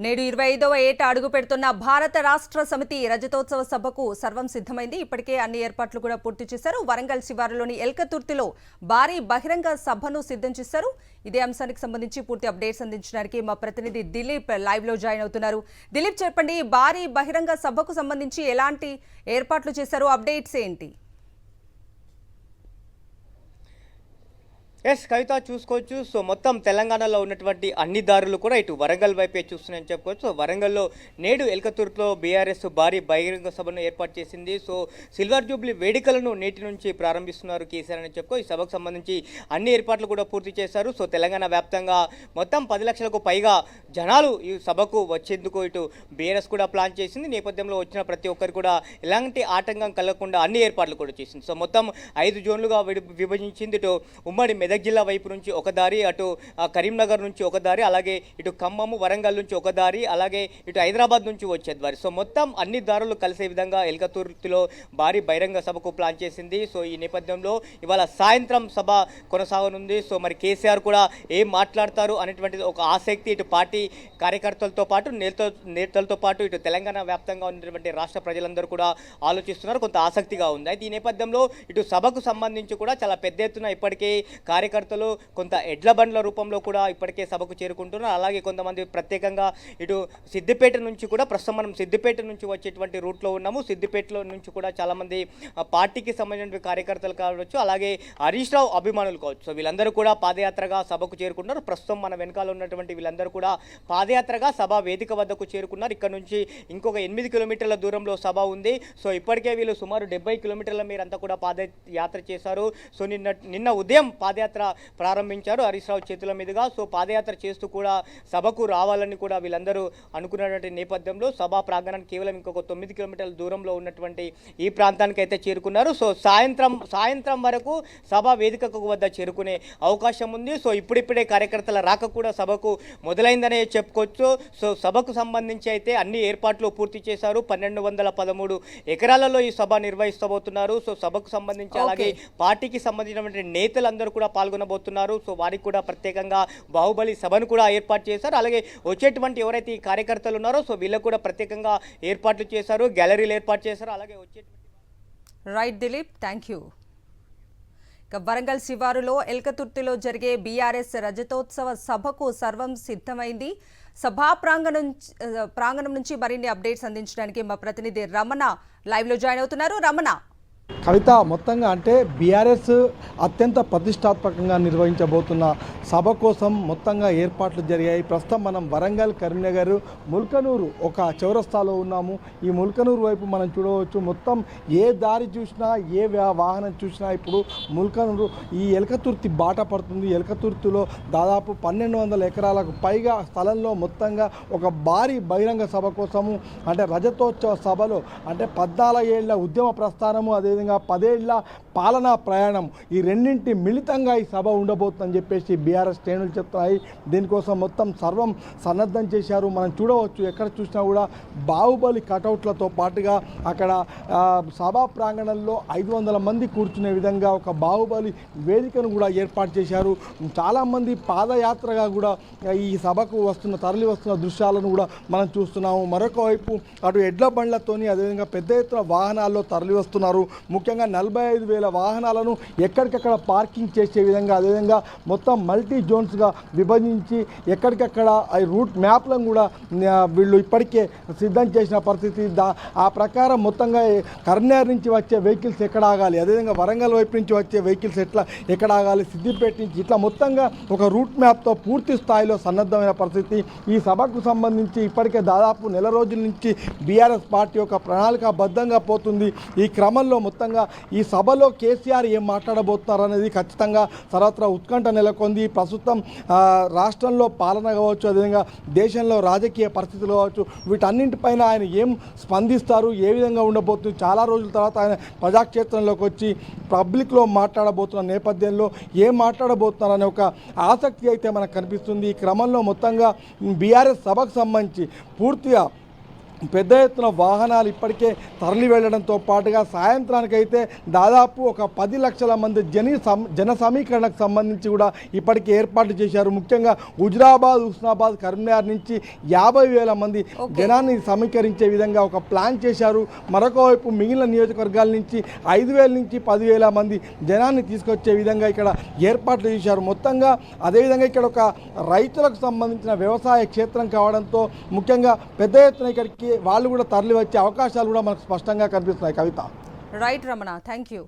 నేడు 25వ ఏట అడుగు పెడుతున్న భారత రాష్ట్ర సమితి రజతోత్సవ సభకు సర్వం సిద్ధమైంది. ఇప్పటికే అన్ని ఏర్పాట్లు కూడా పూర్తి చేశారు. వరంగల్ శివారులోని ఎల్కతుర్తిలో భారీ బహిరంగ సభను సిద్ధం చేశారు. ఇదే అంశానికి సంబంధించి పూర్తి అప్డేట్స్ అందించడానికి మా ప్రతినిధి దిలీప్ లైవ్ లో జాయిన్ అవుతున్నారు. దిలీప్, చెప్పండి, భారీ బహిరంగ సభకు సంబంధించి ఎలాంటి ఏర్పాట్లు చేశారు, అప్డేట్స్ ఏంటి? ఎస్ కవిత, చూసుకోవచ్చు. సో మొత్తం తెలంగాణలో ఉన్నటువంటి అన్ని దారులు కూడా ఇటు వరంగల్ వైపే చూస్తున్నాయని చెప్పుకోవచ్చు. సో వరంగల్లో నేడు ఎల్కతుర్తిలో బీఆర్ఎస్ భారీ బహిరంగ సభను ఏర్పాటు చేసింది. సో సిల్వర్ జూబ్లీ వేడుకలను నేటి నుంచి ప్రారంభిస్తున్నారు కేసీఆర్ అని చెప్పుకో. ఈ సభకు సంబంధించి అన్ని ఏర్పాట్లు కూడా పూర్తి చేశారు. సో తెలంగాణ వ్యాప్తంగా మొత్తం 10 లక్షలకు పైగా జనాలు ఈ సభకు వచ్చేందుకు ఇటు బీఆర్ఎస్ కూడా ప్లాన్ చేసింది. నేపథ్యంలో వచ్చిన ప్రతి ఒక్కరు కూడా ఎలాంటి ఆటంకం కలగకుండా అన్ని ఏర్పాట్లు కూడా చేసింది. సో మొత్తం 5 జోన్లుగా విభజించింది. ఇటు ఉమ్మడి మెదక్ జిల్లా వైపు నుంచి ఒక దారి, అటు కరీంనగర్ నుంచి ఒక దారి, అలాగే ఇటు ఖమ్మము వరంగల్ నుంచి ఒక దారి, అలాగే ఇటు హైదరాబాద్ నుంచి వచ్చే దారి. సో మొత్తం అన్ని దారులు కలిసే విధంగా ఎల్కతుర్తిలో భారీ బహిరంగ సభకు ప్లాన్ చేసింది. సో ఈ నేపథ్యంలో ఇవాళ సాయంత్రం సభ కొనసాగనుంది. సో మరి కేసీఆర్ కూడా ఏం మాట్లాడతారు అనేటువంటిది ఒక ఆసక్తి ఇటు పార్టీ కార్యకర్తలతో పాటు నేతలతో పాటు ఇటు తెలంగాణ వ్యాప్తంగా ఉన్నటువంటి రాష్ట్ర ప్రజలందరూ కూడా ఆలోచిస్తున్నారు. కొంత ఆసక్తిగా ఉంది. అయితే ఈ నేపథ్యంలో ఇటు సభకు సంబంధించి కూడా చాలా పెద్ద ఎత్తున ఇప్పటికే కార్యకర్తలు కొంత ఎడ్ల బండ్ల రూపంలో కూడా ఇప్పటికే సభకు చేరుకుంటున్నారు. అలాగే కొంతమంది ప్రత్యేకంగా ఇటు సిద్దిపేట నుంచి కూడా, ప్రస్తుతం మనం సిద్దిపేట నుంచి వచ్చేటువంటి రూట్లో ఉన్నాము. సిద్దిపేటలో నుంచి కూడా చాలామంది పార్టీకి సంబంధించిన కార్యకర్తలు కావచ్చు, అలాగే హరీష్ రావు అభిమానులు కావచ్చు. సో వీళ్ళందరూ కూడా పాదయాత్రగా సభకు చేరుకున్నారు. ప్రస్తుతం మన వెనకాల ఉన్నటువంటి వీళ్ళందరూ కూడా పాదయాత్రగా సభ వేదిక వద్దకు చేరుకున్నారు. ఇక్కడ నుంచి ఇంకొక 8 కిలోమీటర్ల దూరంలో సభ ఉంది. సో ఇప్పటికే వీళ్ళు సుమారు 70 కిలోమీటర్ల మీరంతా కూడా పాదయాత్ర చేశారు. సో నిన్న ఉదయం పాదయాత్ర ప్రారంభించారు హరీష్ రావు చేతుల మీదుగా. సో పాదయాత్ర చేస్తూ కూడా సభకు రావాలని కూడా వీళ్ళందరూ అనుకున్నటువంటి నేపథ్యంలో సభా ప్రాంగణానికి కేవలం ఇంకొక 9 కిలోమీటర్ల దూరంలో ఉన్నటువంటి ఈ ప్రాంతానికి అయితే చేరుకున్నారు. సో సాయంత్రం వరకు సభా వేదికకు వద్ద చేరుకునే అవకాశం ఉంది. సో ఇప్పుడిప్పుడే కార్యకర్తల రాక కూడా సభకు మొదలైందనే చెప్పుకోవచ్చు. సో సభకు సంబంధించి అయితే అన్ని ఏర్పాట్లు పూర్తి చేశారు. 1213 ఎకరాలలో ఈ సభ నిర్వహిస్తబోతున్నారు. సో సభకు సంబంధించి అలాగే పార్టీకి సంబంధించినటువంటి నేతలందరూ కూడా పాల్గొనబోతున్నారు. సో వారికి కూడా ప్రత్యేకంగా బాహుబలి సభను కూడా ఏర్పాటు చేశారు. అలాగే వచ్చేటువంటి ఎవరైతే ఈ కార్యకర్తలు ఉన్నారో సో వీళ్ళకు కూడా ప్రత్యేకంగా ఏర్పాట్లు చేశారు, గ్యాలరీలు ఏర్పాటు చేశారు. అలాగే రైట్ దిలీప్, థ్యాంక్ యూ. ఇక వరంగల్ శివారులో ఎల్కతుర్తిలో జరిగే బీఆర్ఎస్ రజతోత్సవ సభకు సర్వం సిద్ధమైంది. సభా ప్రాంగణం నుంచి మరిన్ని అప్డేట్స్ అందించడానికి మా ప్రతినిధి రమణ లైవ్ లో జాయిన్ అవుతున్నారు. రమణ, కవిత, మొత్తంగా అంటే బీఆర్ఎస్ అత్యంత ప్రతిష్టాత్మకంగా నిర్వహించబోతున్న సభ కోసం మొత్తంగా ఏర్పాట్లు జరిగాయి. ప్రస్తుతం మనం వరంగల్, కరీంనగర్, ముల్కనూరు ఒక చౌరస్తాలో ఉన్నాము. ఈ ముల్కనూరు వైపు మనం చూడవచ్చు. మొత్తం ఏ దారి చూసినా, ఏ వాహనం చూసినా ఇప్పుడు ముల్కనూరు ఈ ఎల్కతుర్తి బాట పడుతుంది. ఎల్కతుర్తిలో దాదాపు 1200 ఎకరాలకు పైగా స్థలంలో మొత్తంగా ఒక భారీ బహిరంగ సభ కోసము, అంటే రజతోత్సవ సభలో అంటే 14 ఏళ్ల ఉద్యమ ప్రస్థానము, అదేవిధంగా 10 ఏళ్ల పాలనా ప్రయాణం, ఈ రెండింటి మిళితంగా ఈ సభ ఉండబోతుందని చెప్పేసి బీఆర్ఎస్ శ్రేణులు చెప్తున్నాయి. దీనికోసం మొత్తం సర్వం సన్నద్ధం చేశారు. మనం చూడవచ్చు, ఎక్కడ చూసినా కూడా బాహుబలి కటౌట్లతో పాటుగా అక్కడ సభా ప్రాంగణంలో 500 మంది కూర్చునే విధంగా ఒక బాహుబలి వేదికను కూడా ఏర్పాటు చేశారు. చాలామంది పాదయాత్రగా కూడా ఈ సభకు తరలి వస్తున్న దృశ్యాలను కూడా మనం చూస్తున్నాము. మరొక వైపు అటు ఎడ్ల బండ్లతోని, అదేవిధంగా పెద్ద ఎత్తున వాహనాల్లో తరలి వస్తున్నారు. ముఖ్యంగా 45,000 వాహనాలను ఎక్కడికక్కడ పార్కింగ్ చేసే విధంగా, అదేవిధంగా మొత్తం మల్టీ జోన్స్గా విభజించి ఎక్కడికక్కడ రూట్ మ్యాప్లను కూడా వీళ్ళు ఇప్పటికే సిద్ధం చేసిన పరిస్థితి. ఆ ప్రకారం మొత్తంగా కరీంనగర్ నుంచి వచ్చే వెహికల్స్ ఎక్కడ ఆగాలి, అదేవిధంగా వరంగల్ వైపు నుంచి వచ్చే వెహికల్స్ ఎక్కడ ఆగాలి, సిద్దిపేట నుంచి ఇట్లా మొత్తంగా ఒక రూట్ మ్యాప్తో పూర్తి స్థాయిలో సన్నద్ధమైన పరిస్థితి. ఈ సభకు సంబంధించి ఇప్పటికే దాదాపు నెల రోజుల నుంచి బీఆర్ఎస్ పార్టీ ఒక ప్రణాళికాబద్ధంగా పోతుంది. ఈ క్రమంలో మొత్తంగా ఈ సభలో కేసీఆర్ ఏం మాట్లాడబోతున్నారు అనేది ఖచ్చితంగా సర్వత్రా ఉత్కంఠ నెలకొంది. ప్రస్తుతం రాష్ట్రంలో పాలన కావచ్చు, అదేవిధంగా దేశంలో రాజకీయ పరిస్థితులు కావచ్చు, వీటన్నింటిపైన ఆయన ఏం స్పందిస్తారు, ఏ విధంగా ఉండబోతుంది, చాలా రోజుల తర్వాత ఆయన ప్రజాక్షేత్రంలోకి వచ్చి పబ్లిక్లో మాట్లాడబోతున్న నేపథ్యంలో ఏం మాట్లాడబోతున్నారు అనే ఒక ఆసక్తి అయితే మనకు కనిపిస్తుంది. ఈ క్రమంలో మొత్తంగా బీఆర్ఎస్ సభకు సంబంధించి పూర్తిగా పెద్ద ఎత్తున వాహనాలు ఇప్పటికే తరలి వెళ్లడంతో పాటుగా సాయంత్రానికైతే దాదాపు ఒక 10 లక్షల మంది జన సమీకరణకు సంబంధించి కూడా ఇప్పటికే ఏర్పాట్లు చేశారు. ముఖ్యంగా హుజురాబాద్, హుస్నాబాద్, కరీంనగర్ నుంచి 50,000 మంది జనాన్ని సమీకరించే విధంగా ఒక ప్లాన్ చేశారు. మరొక వైపు మిగిలిన నియోజకవర్గాల నుంచి 5,000 నుంచి 10,000 మంది జనాన్ని తీసుకొచ్చే విధంగా ఇక్కడ ఏర్పాట్లు చేశారు. మొత్తంగా అదేవిధంగా ఇక్కడ ఒక రైతులకు సంబంధించిన వ్యవసాయ క్షేత్రం కావడంతో ముఖ్యంగా పెద్ద ఎత్తున ఇక్కడికి వాళ్ళు కూడా తరలి వచ్చే అవకాశాలు కూడా మనకు స్పష్టంగా కనిపిస్తున్నాయి. Kavitha. Right Ramana, thank you.